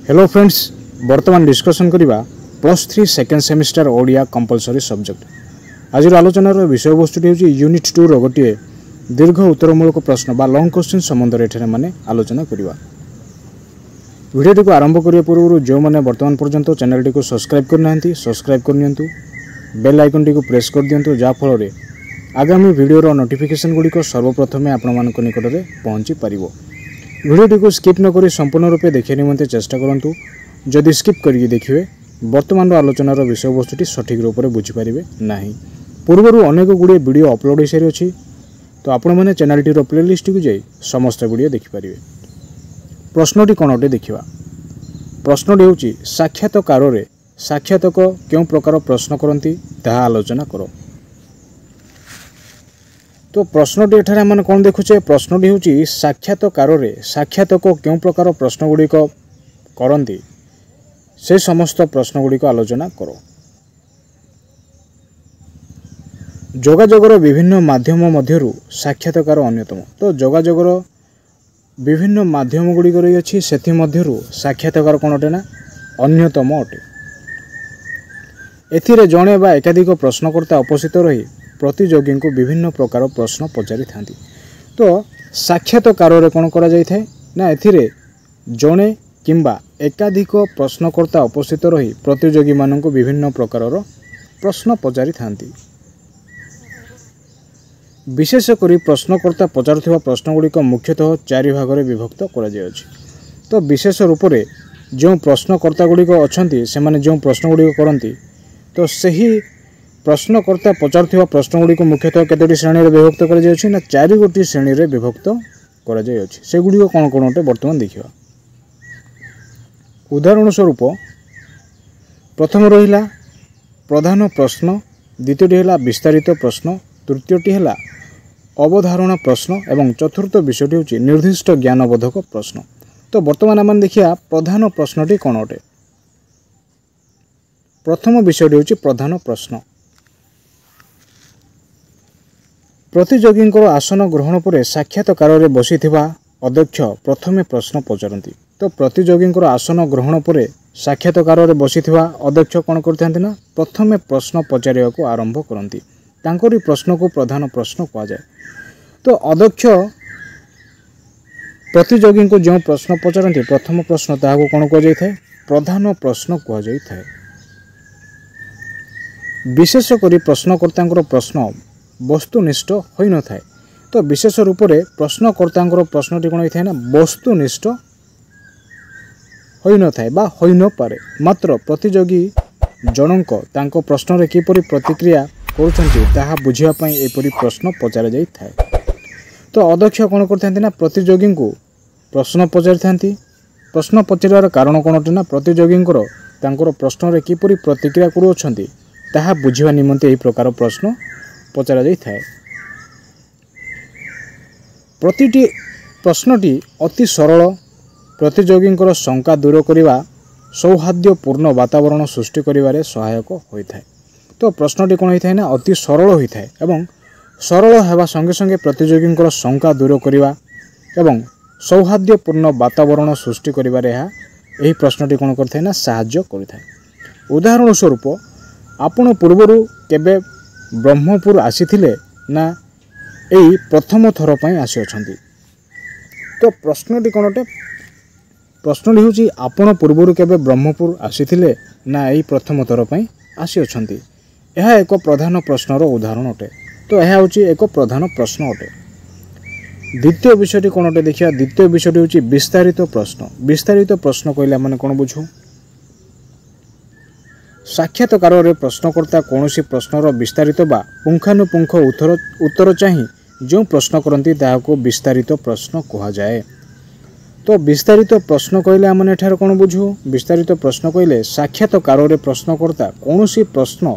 Hello friends, वर्तमान discussion करिबा +3 second semester Odia compulsory subject. आज आलोचनार विषय वस्तुटी होची यूनिट 2 रो गोटे दीर्घ उत्तरमूलक प्रश्न बा लॉन्ग क्वेश्चन संबंध रे एठरे माने आलोचना करिबा। वीडियो को आरंभ करिया पूर्व जो माने वर्तमान पर्यंत चैनल को सब्सक्राइब करनांती सब्सक्राइब करनियंतु, बेल आइकन को प्रेस कर दियंतु जा फल रे आगामी वीडियो रो नोटिफिकेशन गुडी को सर्वप्रथमे आपण मानक निकट रे पहुंची परिबो। वीडियो को स्किप न करी संपूर्ण रूपे देखिया निमंते चेष्टा करंतु। जदि स्किप करिके देखिए वर्तमान आलोचनार विषय वस्तुटी सठिक रूप से बुझीपारे ना। पूर्वर अनेक गुड़े वीडियो अपलोड हो सारी अच्छी, तो आपण मैंने चैनलटीर प्लेलिस्ट को जाई समस्त वीडियो देखिपारे। प्रश्नटी कौन अटे देखा। प्रश्नटी हूँ साक्षात्कार रे साक्षात्क क्यों प्रकार प्रश्न करती ताहा आलोचना करो। तो प्रश्नटी एठारे आम कौन देखुचे। प्रश्नटी हूँ साक्षात्कार रे साक्षात्क क्यों प्रकार प्रश्न गुड़िक करती से समस्त प्रश्न गुड़िक आलोचना करो। जोगाजोगर विभिन्न माध्यम मध्यरु साक्षात्कार अन्यतम। तो जोगाजोगर विभिन्न माध्यम गुड़िक रही अच्छी से मध्यरु साक्षात्कार कौन अटे ना अन्यतम अटे। एथिरे जणे बा एकाधिक प्रश्नकर्ता उपस्थित रही प्रतियोगी को विभिन्न प्रकार प्रश्न पचारि थांती। तो साक्षात्कार रे कौन करा जाय थाए ना एथिरे जणे किंबा एकाधिक प्रश्नकर्ता उपस्थित रही प्रतियोगी मानक विभिन्न प्रकार प्रश्न पचारि थांती। विशेषकर प्रश्नकर्ता पचारुथिबा प्रश्न गुड़िक मुख्यतः 4 भाग में विभक्त करा जाय अछि। तो विशेष रूप से जो प्रश्नकर्ता गुड़िक अच्छी से माने जो प्रश्न गुड़िक करती, तो सही प्रश्नकर्ता पचारुथिबा प्रश्न गुड़िक मुख्यतः केतोटी श्रेणी में विभक्त करा जाय अछि ना 4 गोटी श्रेणी में विभक्त करा जाय अछि। से गुड़िक कौन कौन अटे वर्तमान देखिबा। उदाहरण स्वरूप प्रथम रहिला प्रधान प्रश्न, द्वितीयटी है विस्तारित प्रश्न, तृतीयटी है अवधारणा प्रश्न एवं चतुर्थ विषयटी हूँ निर्दिष्ट ज्ञानबोधक प्रश्न। तो वर्तमान आम देखिया प्रधान प्रश्नटी कौन अटे। प्रथम विषयटी हूँ प्रधान प्रश्न। प्रतियोगी आसन ग्रहण पर साक्षात्कार में बसीथिबा अध्यक्ष प्रथमे प्रश्न पचारती। तो प्रतियोगी आसन ग्रहण पर साक्षात्कार में बसीथिबा अध्यक्ष कौन करथांती ना प्रथमे प्रश्न पचारिबा को आरंभ करती। तांकरी प्रश्न को प्रधान प्रश्न कहा जाए। तो अध्यक्ष प्रतियोगी को जो प्रश्न पचारती प्रथम प्रश्न ताहाको कौन कहा जाए प्रधान प्रश्न कहा जाए। विशेषकर प्रश्नकर्ता प्रश्न वस्तुनिष्ठ होई न थाए। तो विशेष रूप से प्रश्नकर्ता प्रश्नटी कौन होता है ना वस्तुनिष्ठ होई न थाए बा होई न पारे। मात्र प्रतियोगी जनक तांको प्रश्न रे किपरि प्रतिक्रिया करुछंती ताहा बुझिया पई एपरि प्रश्न पचारा जाई थाए। तो अध्यक्ष कौन करथांती ना प्रतियोगी को प्रश्न पचारि थांती। प्रश्न पचारिबार कारण कौन अटे ना प्रतियोगी तांकर प्रश्न रे किपरि प्रतिक्रिया करुछंती ताहा बुझिया निमंते एही प्रकार प्रश्न पचारा जाई थाए। प्रतिटी प्रश्नटी अति सरल, प्रतियोगी शंका दूर करने सौहार्द्यपूर्ण वातावरण सृष्टि करिबारे सहायक होता है। तो प्रश्नटी कौन होता है ना अति सरल होता है एवं सरल होगा संगे संगे प्रतियोगी शंका दूर करने एवं सौहार्द्यपूर्ण वातावरण सृष्टि करिबारे यही प्रश्नटी कौन करता है ना साहाय्य करता है। उदाहरण स्वरूप आपण पूर्वर केबे ब्रह्मपुर आसीथिले ना यही प्रथम थर पर आसी अछंती। तो प्रश्नटी कौन अटे। प्रश्नटी हूँ आपण पूर्वर केबे ब्रह्मपुर आसीथिले ना यही प्रथम थर पर आसी अछंती। यह एक प्रधान प्रश्नर उदाहरण अटे। तो यह हूँ एक प्रधान प्रश्न अटे। द्वितीय विषयटी कौन अटे देखिए। द्वितीय विषयटी हूँ विस्तारित प्रश्न। विस्तारित प्रश्न कहले माने कौन बुझू। साक्षात्कार रे प्रश्नकर्ता कौनसी प्रश्नर विस्तारित बा पुंखानुपुंख उत्तर चाहि जो प्रश्न करती ताहाको विस्तारित प्रश्न कहा जाए। तो विस्तारित प्रश्न कहले आमने एठार कौन बुझू। विस्तारित प्रश्न कहले साक्षात्कार रे प्रश्नकर्ता कौनसी प्रश्न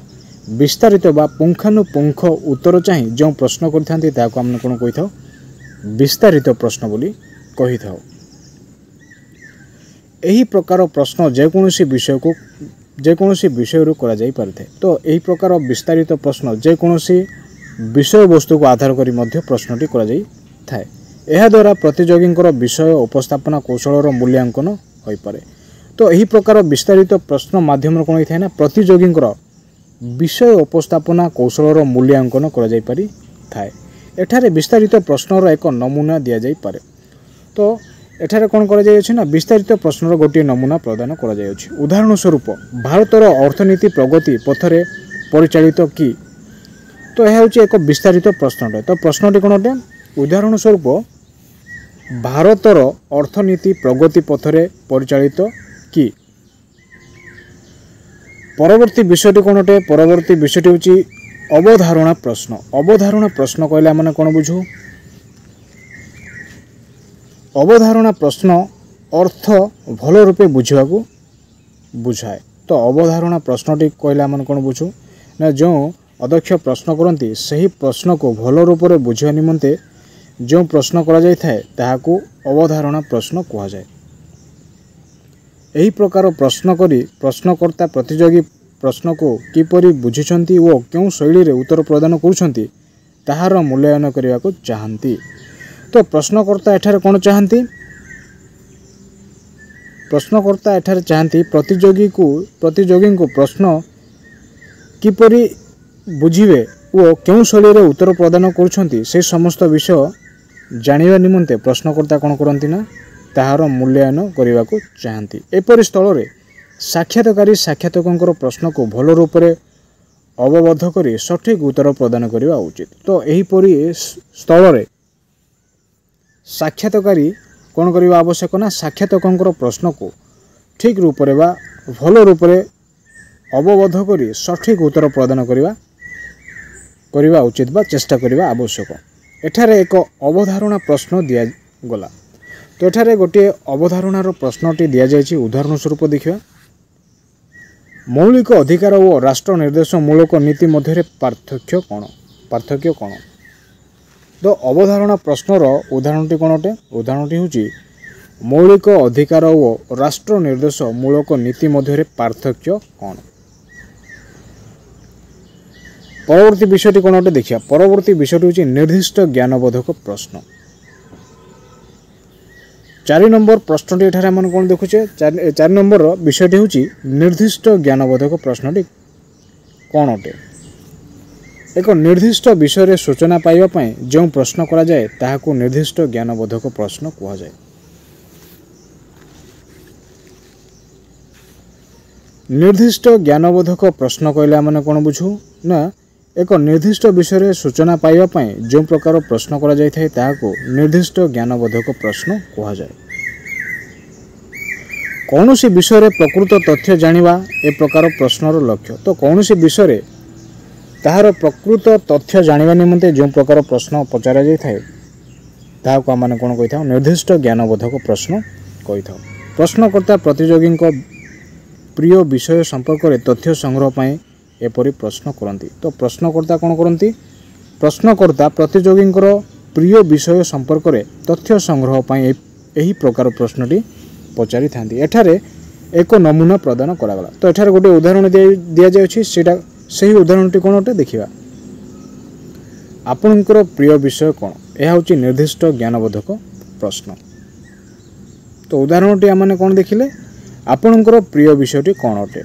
विस्तारित बा पुंखानुपुंख उत्तर चाहि जो प्रश्न करथांती ताहाको आमने कौन कहि थाओ विस्तारित प्रश्न बोली कहि थाओ। एही प्रकार प्रश्न जेकोसी विषय रू करा जाई पारथे। तो एही प्रकार विस्तारित प्रश्न जेकोसी विषय वस्तु को आधार करी मध्य प्रश्नटी करा जाई थाए। एहा द्वारा प्रतियोगी विषय उपस्थापना कौशल मूल्यांकन हो पारे। तो यही प्रकार विस्तारित प्रश्न माध्यम कौन होता है ना प्रतियोगी विषय उपस्थापना कौशल मूल्यांकन कर एठारे विस्तारित प्रश्नर एक नमूना दि जापे। तो एठारे कौन कर विस्तारित प्रश्नर गोटे नमूना प्रदान कर उदाहरण स्वरूप भारतर अर्थनीति प्रगति पथरे परिचालित कि तो यह हूँ एक विस्तारित प्रश्न। तो प्रश्नटी कौन अटे उदाहरण स्वरूप भारतर अर्थनीति प्रगति पथरे परिचालित कि। परवर्ती विषयटी कौन अटे परवर्ती विषयटी हूँ अवधारणा प्रश्न। अवधारणा प्रश्न कहले माने कौन बुझू अवधारणा प्रश्न अर्थ भल रूपे बुझा बुझाए। तो अवधारणा प्रश्नटी कहले माने कौन बुझू ना जो अध्यक्ष प्रश्न करती सही प्रश्न को भल रूप से बुझा निमंते जो प्रश्न करा जाय थाए ताहाकू अवधारणा प्रश्न कहा जाए। यही प्रकार प्रश्न करी प्रश्नकर्ता प्रतियोगी प्रश्न को किपरि बुझिछंती ओ क्यों शैली रे उत्तर प्रदान करुछंती ताहार मूल्यांकन करने को चाहती। तो प्रश्नकर्ता एठारे कौन चाहती प्रश्नकर्ता एठारे चाहती प्रतियोगी को प्रश्न किपरि बुझिबे ओ क्यों शैली रे उत्तर प्रदान करुछंती से समस्त विषय जानिबा निमंते प्रश्नकर्ता कौन करती ना ताहार मूल्यांकन करने को चाहती। एपरि स्थल रे साक्षात्कारी साक्षात्कार प्रश्न को भल रूप से अवबद्ध कर सठिक उत्तर प्रदान करने उचित। तो यहीपरि स्थल रे साक्षात्कारी कौन करने आवश्यक ना साक्षात्कार प्रश्न को ठीक रूप से भल रूप से अवबद्ध कर सठिक उत्तर प्रदान करने उचित बा चेष्टा करने आवश्यक। एठारे एक अवधारणा प्रश्न दिया गला। तो एठारे गोटे अवधारणार प्रश्नटी दि जाइए। उदाहरण स्वरूप देखिए मौलिक अधिकार और राष्ट्र निर्देश मूलक नीति मध्य पार्थक्य कौन। तो अवधारणा प्रश्नर उदाहरणटी कौन अटे उदाहरणटी हूँ मौलिक अधिकार और राष्ट्र निर्देश मूलक नीति मध्य पार्थक्य कौन। परवर्ती विषयटी कौन अटे देखिए परवर्ती विषयटी हूँ निर्दिष्ट ज्ञानबोधक प्रश्न। 4 नंबर प्रश्नटी एठारे आम कौन देखुचे 4 नंबर विषयटी हूँ निर्दिष्ट ज्ञानबोधक प्रश्नटी कौन अटे। एक निर्दिष्ट विषय सूचना पाइबा जो प्रश्न करा जाए ताहाकू निर्दिष्ट ज्ञानबोधक प्रश्न कहा जाए। निर्दिष्ट ज्ञानबोधक प्रश्न कहले आम कौन बुझू ना एक निर्दिष्ट विषय सूचना पाइबा जो प्रकार प्रश्न करा जाय थाए ताहाकू निर्दिष्ट ज्ञानबोधक प्रश्न कहा जाए। कौन सी विषय प्रकृत तथ्य जानिबा ए प्रकार प्रश्नर लक्ष्य। तो कौन सी विषय ताहार प्रकृत तथ्य जानिबा निमंते जो प्रकार प्रश्न पचरा जाय थाए ताहाकू आम कौन कहि थाउ निर्दिष्ट ज्ञानबोधक प्रश्न कहि थाउ। प्रश्नकर्ता प्रतियोगी प्रिय विषय संपर्क में तथ्य संग्रह पाए एपरी प्रश्न करती। तो प्रश्नकर्ता कौन करती प्रश्नकर्ता प्रतियोगी प्रिय विषय संपर्क में तथ्य संग्रह पाए यही प्रकार प्रश्नटी पचारि थांती। एठारे एक नमूना प्रदान करागला। तो एठारे गोटे उदाहरण दि जाउछि सेटा सही उदाहरणटी कौन अटे देखिबा। आपनकर प्रिय विषय कौन यह हूँ निर्दिष्ट ज्ञानबोधक प्रश्न। तो उदाहरणटी आम कौन देखिले आपनकर प्रिय विषयटी कौन अटे।